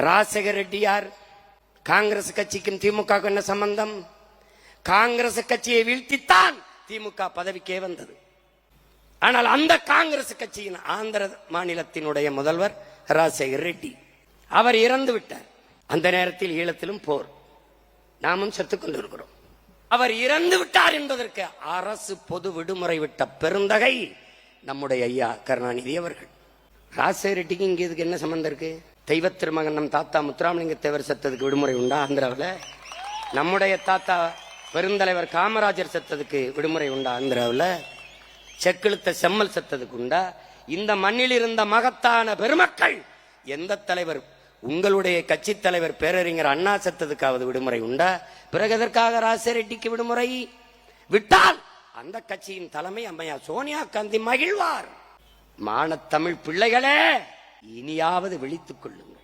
ராஜசேகர ரெட்டியார் காங்கிரஸ் கட்சிக்கும் திமுக என்ன சம்பந்தம்? காங்கிரஸ் கட்சியை வீழ்த்தித்தான் திமுக பதவிக்கே வந்தது. ஆனால் அந்த காங்கிரஸ் கட்சியின் ஆந்திர மாநிலத்தினுடைய முதல்வர் ராஜசேகர ரெட்டி அவர் இறந்து விட்டார். அந்த நேரத்தில் ஈழத்திலும் போர், நாமும் செத்துக் கொண்டிருக்கிறோம். அவர் இறந்து விட்டார் என்பதற்கு அரசு பொது விடுமுறை விட்ட பெருந்தகை நம்முடைய ஐயா கருணாநிதி அவர்கள். ராஜசேகர ரெட்டிக்கு இங்க இதுக்கு என்ன சம்பந்தம் இருக்கு? தெய்வ திருமகன் நம் தாத்தா முத்துராமலிங்க தேவர் செத்ததுக்கு விடுமுறை உண்டா ஆந்திராவில்? நம்முடைய தாத்தா பெருந்தலைவர் காமராஜர் செத்ததுக்கு விடுமுறை உண்டா ஆந்திராவில்? செக்கிழுத்த செம்மல் செத்ததுக்கு உண்டா? இந்த மண்ணில் இருந்த மகத்தான பெருமக்கள் எந்த தலைவர், உங்களுடைய கட்சி தலைவர் பேரறிஞர் அண்ணா செத்ததுக்காவது விடுமுறை உண்டா? பிறகு எதற்காக ராஜசேகர ரெட்டிக்கு விடுமுறை விட்டால் அந்த கட்சியின் தலைமை அம்மையார் சோனியா காந்தி மகிழ்வார். மானத்தமிழ் பிள்ளைகளே, இனியாவது விழித்துக் கொள்ளுங்கள்.